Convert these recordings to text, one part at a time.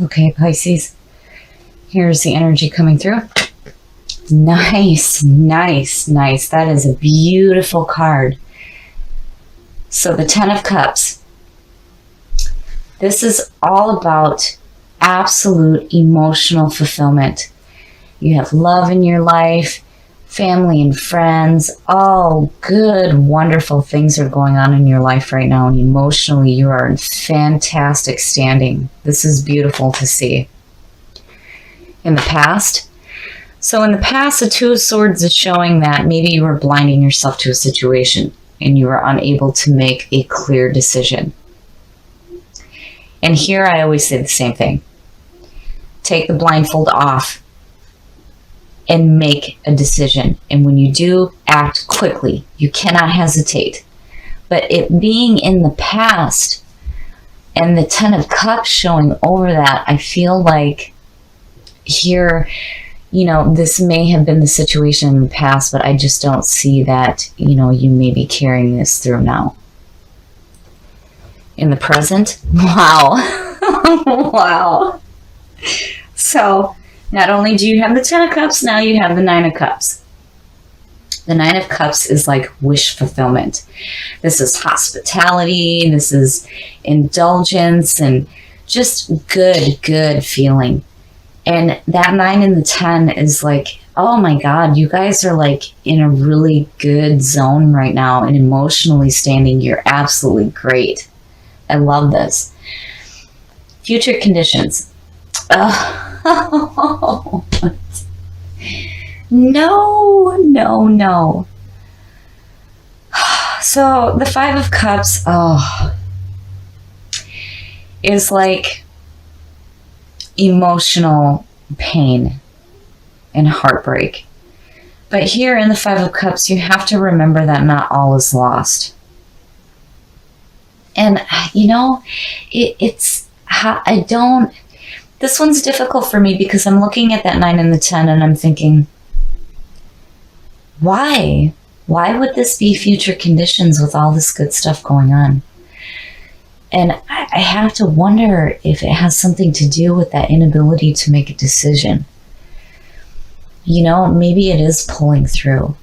Okay, Pisces, here's the energy coming through. Nice, nice, nice. That is a beautiful card. So the Ten of Cups. This is all about absolute emotional fulfillment. You have love in your life, family and friends, all good, wonderful things are going on in your life right now, and emotionally you are in fantastic standing. This is beautiful to see. In the past, the Two of Swords is showing that maybe you were blinding yourself to a situation and you were unable to make a clear decision. And here I always say the same thing. Take the blindfold off and make a decision. And when you do, act quickly. You cannot hesitate. But it being in the past and the Ten of Cups showing over that, I feel like here, this may have been the situation in the past, but I just don't see that, you may be carrying this through now. In the present, wow. Wow. So, not only do you have the Ten of Cups, now you have the Nine of Cups. The Nine of Cups is like wish fulfillment. This is hospitality, this is indulgence, and just good feeling. And that 9 and the 10 is like, oh my God, you guys are like in a really good zone right now, and emotionally standing, you're absolutely great. I love this. Future conditions. Oh, no. So the Five of Cups, is like emotional pain and heartbreak. But here in the Five of Cups, you have to remember that not all is lost. And, this one's difficult for me because I'm looking at that 9 and the 10 and I'm thinking, why? Why would this be future conditions with all this good stuff going on? And I have to wonder if it has something to do with that inability to make a decision. Maybe it is pulling through.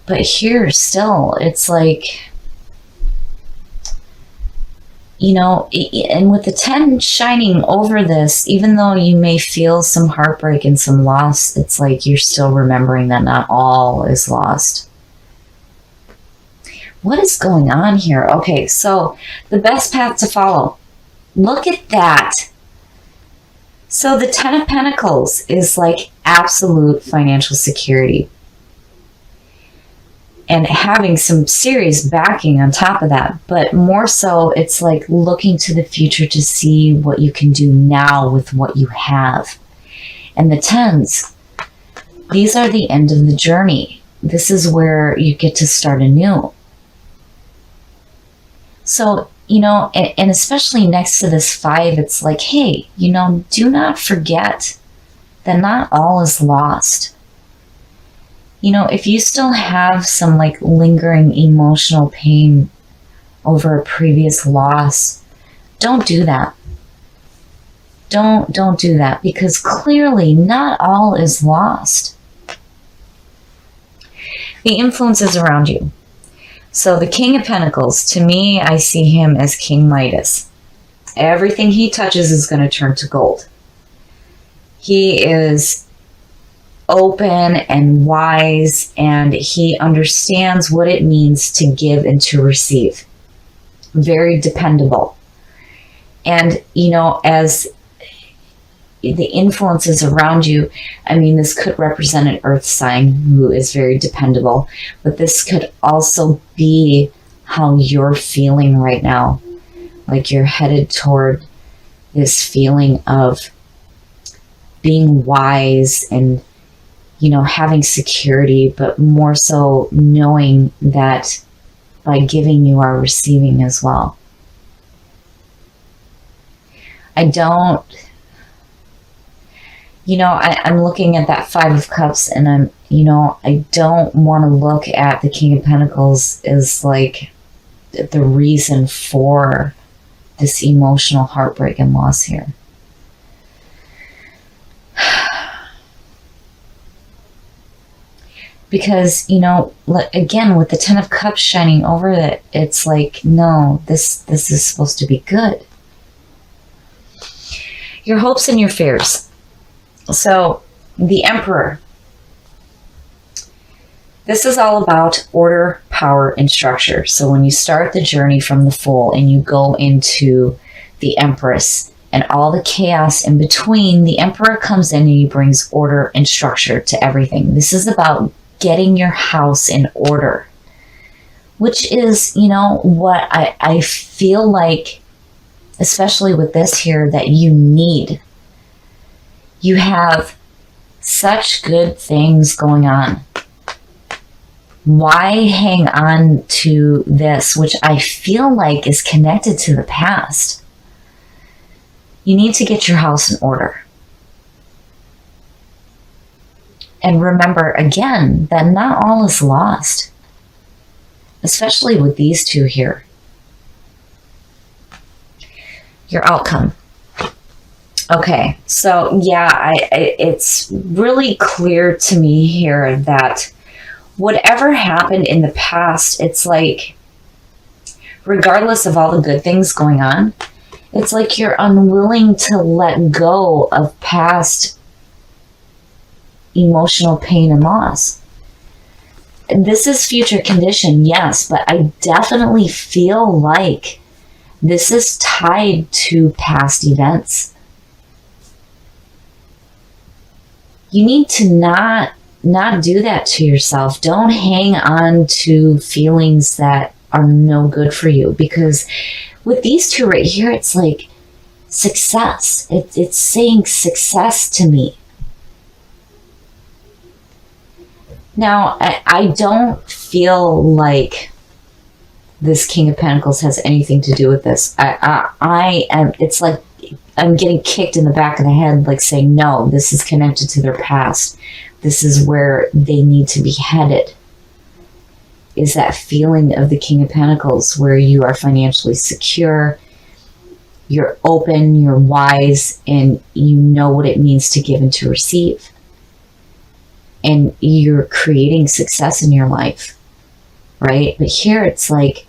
But here still, it's like, and with the 10 shining over this, even though you may feel some heartbreak and some loss, it's like you're still remembering that not all is lost. What is going on here? Okay, so the best path to follow. Look at that. So the 10 of Pentacles is like absolute financial security. And having some serious backing on top of that. But more so, it's like looking to the future to see what you can do now with what you have. And the 10s, these are the end of the journey. This is where you get to start anew. So, and especially next to this 5, it's like, hey, do not forget that not all is lost. If you still have some like lingering emotional pain over a previous loss, don't do that. Don't do that, because clearly not all is lost. The influences around you. So the King of Pentacles, to me, I see him as King Midas. Everything he touches is going to turn to gold. He is open and wise, and he understands what it means to give and to receive. Very dependable. And, as the influences around you, this could represent an earth sign who is very dependable, but this could also be how you're feeling right now. Like you're headed toward this feeling of being wise and having security, but more so knowing that by giving you are receiving as well. I'm looking at that 5 of Cups, and I don't want to look at the King of Pentacles as like the reason for this emotional heartbreak and loss here. Because, you know, again, with the Ten of Cups shining over it, it's like, no, this is supposed to be good. Your hopes and your fears. So, the Emperor. This is all about order, power, and structure. So when you start the journey from the Fool and you go into the Empress and all the chaos in between, the Emperor comes in and he brings order and structure to everything. This is about getting your house in order, which is, you know, what I feel like, especially with this here, that you need. You have such good things going on. Why hang on to this, which I feel like is connected to the past? You need to get your house in order. And remember, again, that not all is lost, especially with these two here. Your outcome. Okay, so yeah, it's really clear to me here that whatever happened in the past, it's like, regardless of all the good things going on, it's like you're unwilling to let go of past emotional pain and loss. This is future condition, yes, but I definitely feel like this is tied to past events. You need to not do that to yourself. Don't hang on to feelings that are no good for you, because with these two right here, it's like success. It's saying success to me. Now, I don't feel like this King of Pentacles has anything to do with this. I am, it's like I'm getting kicked in the back of the head, like saying, no, this is connected to their past. This is where they need to be headed. Is that feeling of the King of Pentacles where you are financially secure, you're open, you're wise, and you know what it means to give and to receive. And you're creating success in your life, right? But here it's like,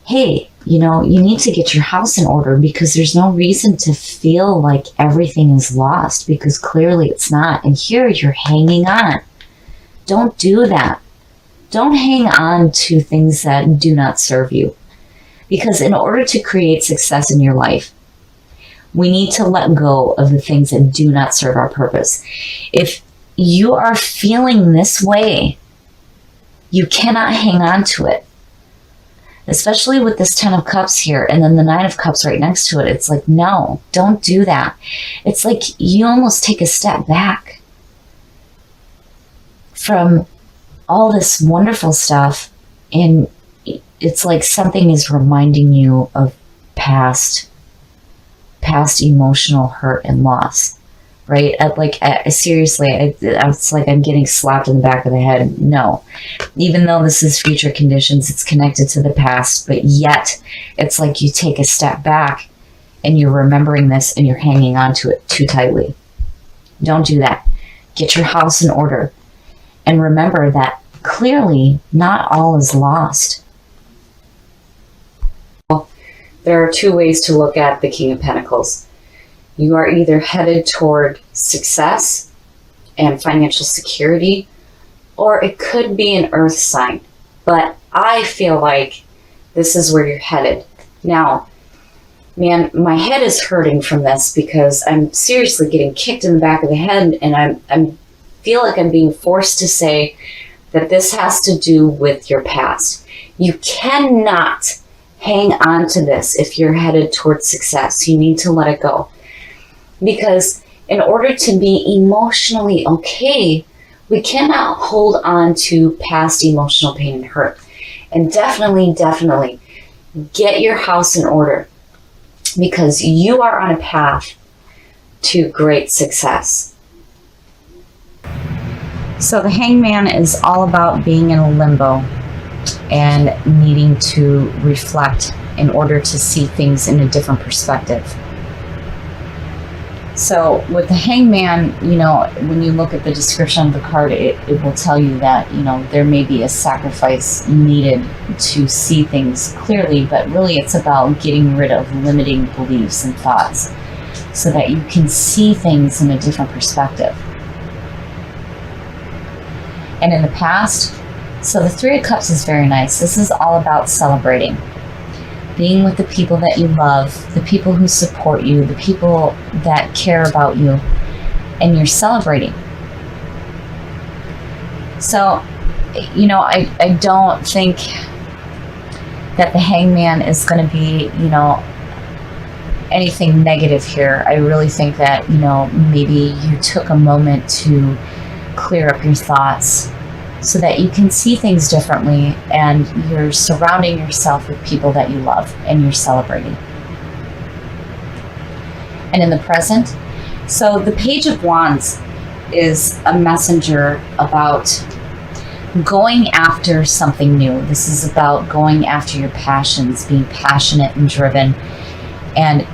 hey, you know, you need to get your house in order, because there's no reason to feel like everything is lost, because clearly it's not. And here you're hanging on. Don't do that. Don't hang on to things that do not serve you. Because in order to create success in your life, we need to let go of the things that do not serve our purpose. If you are feeling this way, you cannot hang on to it. Especially with this Ten of Cups here and then the Nine of Cups right next to it. It's like, no, don't do that. It's like you almost take a step back from all this wonderful stuff, and it's like something is reminding you of past emotional hurt and loss, right? Seriously, it's like I'm getting slapped in the back of the head. No, even though this is future conditions, it's connected to the past, but yet it's like you take a step back and you're remembering this and you're hanging on to it too tightly. Don't do that. Get your house in order. And remember that clearly not all is lost. Well, there are two ways to look at the King of Pentacles. You are either headed toward success and financial security, or it could be an earth sign. But I feel like this is where you're headed. Now, man, my head is hurting from this because I'm seriously getting kicked in the back of the head, and I feel like I'm being forced to say that this has to do with your past. You cannot hang on to this if you're headed towards success. You need to let it go. Because in order to be emotionally okay, we cannot hold on to past emotional pain and hurt. And definitely get your house in order, because you are on a path to great success. So the Hangman is all about being in a limbo and needing to reflect in order to see things in a different perspective. So with the Hangman, when you look at the description of the card, it will tell you that, there may be a sacrifice needed to see things clearly, but really it's about getting rid of limiting beliefs and thoughts so that you can see things in a different perspective. And in the past, so the Three of Cups is very nice. This is all about celebrating. Being with the people that you love, the people who support you, the people that care about you, and you're celebrating. So, I don't think that the Hangman is going to be, anything negative here. I really think that, maybe you took a moment to clear up your thoughts so that you can see things differently, and you're surrounding yourself with people that you love and you're celebrating. And in the present, so the Page of Wands is a messenger about going after something new. This is about going after your passions, being passionate and driven. And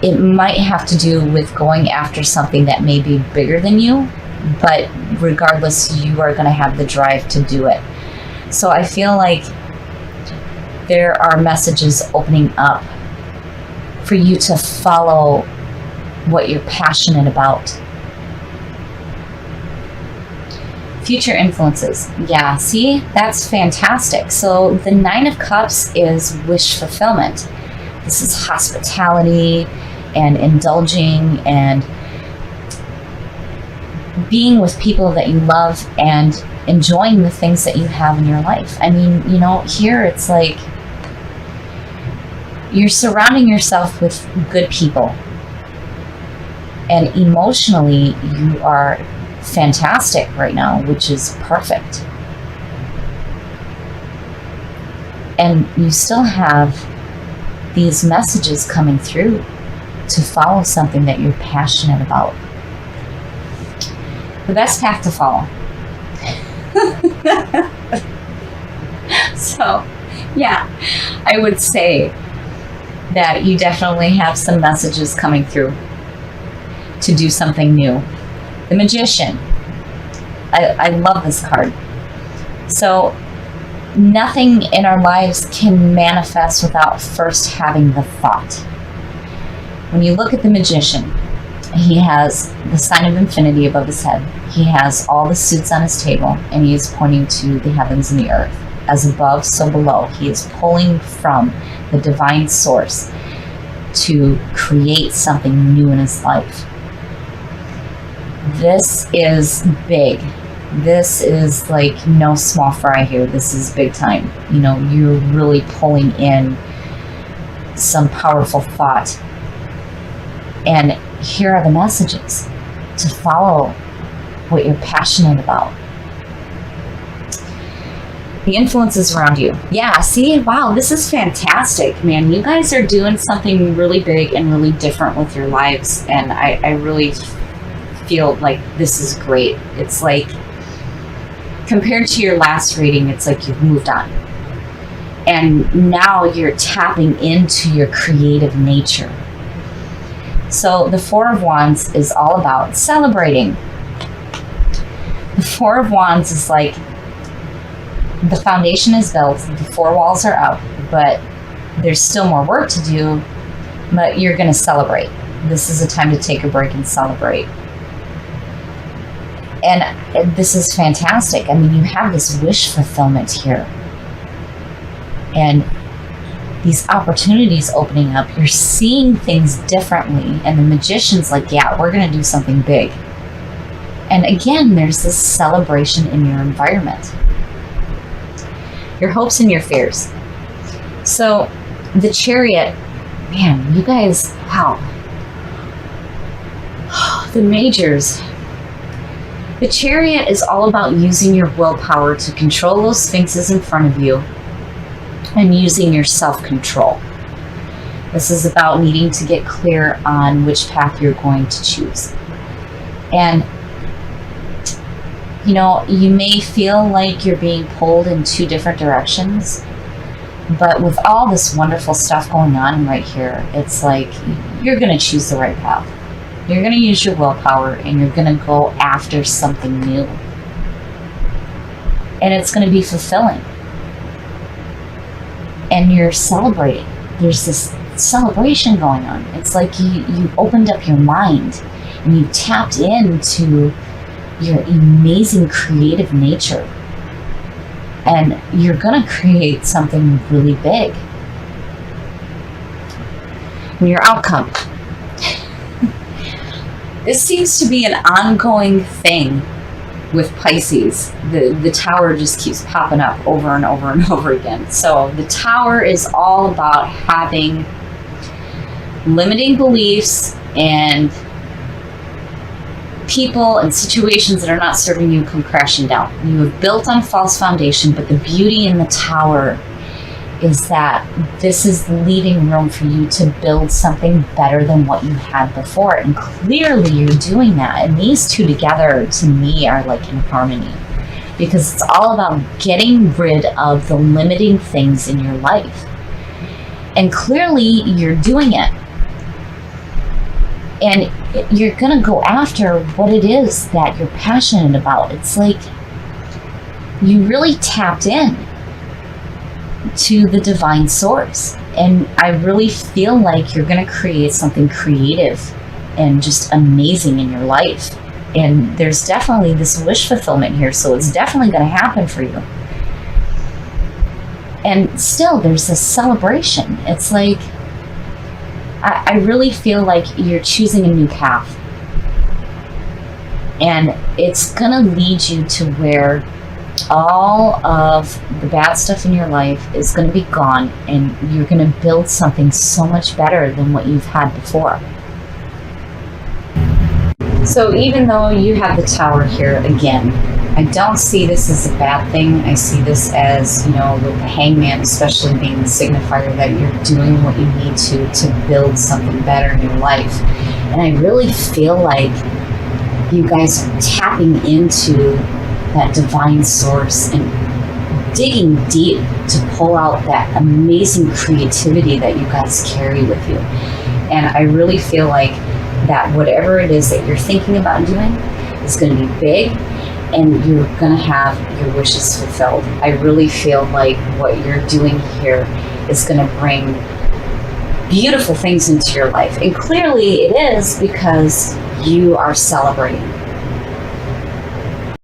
it might have to do with going after something that may be bigger than you, but regardless, you are going to have the drive to do it. So I feel like there are messages opening up for you to follow what you're passionate about. Future influences. Yeah, see, that's fantastic. So the Nine of Cups is wish fulfillment. This is hospitality and indulging and being with people that you love and enjoying the things that you have in your life. I mean, here it's like you're surrounding yourself with good people. And emotionally, you are fantastic right now, which is perfect. And you still have these messages coming through to follow something that you're passionate about. The best path to follow. So, yeah, I would say that you definitely have some messages coming through to do something new. The Magician. I love this card. So, nothing in our lives can manifest without first having the thought. When you look at the Magician, he has the sign of infinity above his head. He has all the suits on his table, and he is pointing to the heavens and the earth. As above, so below. He is pulling from the divine source to create something new in his life. This is big. This is like no small fry here. This is big time. You're really pulling in some powerful thought. And here are the messages to follow what you're passionate about. The influences around you. Yeah, see? Wow, this is fantastic, man. You guys are doing something really big and really different with your lives. And I really feel like this is great. It's like, compared to your last reading, it's like you've moved on. And now you're tapping into your creative nature. So the Four of Wands is all about celebrating. The Four of Wands is like the foundation is built, the four walls are up, but there's still more work to do, but you're going to celebrate. This is a time to take a break and celebrate. And this is fantastic. I mean, you have this wish fulfillment here. And these opportunities opening up, you're seeing things differently. And the Magician's like, yeah, we're going to do something big. And again, there's this celebration in your environment. Your hopes and your fears. So the Chariot, man, you guys, wow. The Majors. The Chariot is all about using your willpower to control those sphinxes in front of you and using your self-control. This is about needing to get clear on which path you're going to choose. And you may feel like you're being pulled in two different directions, But with all this wonderful stuff going on right here, it's like you're going to choose the right path. You're going to use your willpower and you're going to go after something new. And it's going to be fulfilling. And you're celebrating. There's this celebration going on. It's like you opened up your mind and you tapped into your amazing creative nature. And you're going to create something really big. And your outcome. This seems to be an ongoing thing with Pisces. The tower just keeps popping up over and over and over again. So the tower is all about having limiting beliefs and people and situations that are not serving you come crashing down. You have built on a false foundation, but the beauty in the tower is that this is leaving room for you to build something better than what you had before. And clearly you're doing that. And these two together, to me, are like in harmony. Because it's all about getting rid of the limiting things in your life. And clearly you're doing it. And you're going to go after what it is that you're passionate about. It's like you really tapped in to the divine source. And I really feel like you're going to create something creative and just amazing in your life. And there's definitely this wish fulfillment here. So it's definitely going to happen for you. And still, there's this celebration. It's like, I really feel like you're choosing a new path. And it's going to lead you to where all of the bad stuff in your life is going to be gone. And you're going to build something so much better than what you've had before. So even though you have the tower here again, I don't see this as a bad thing. I see this as, with the hangman, especially being the signifier that you're doing what you need to build something better in your life. And I really feel like you guys are tapping into that divine source and digging deep to pull out that amazing creativity that you guys carry with you. And I really feel like that whatever it is that you're thinking about doing is going to be big. And you're going to have your wishes fulfilled. I really feel like what you're doing here is going to bring beautiful things into your life. And clearly it is, because you are celebrating.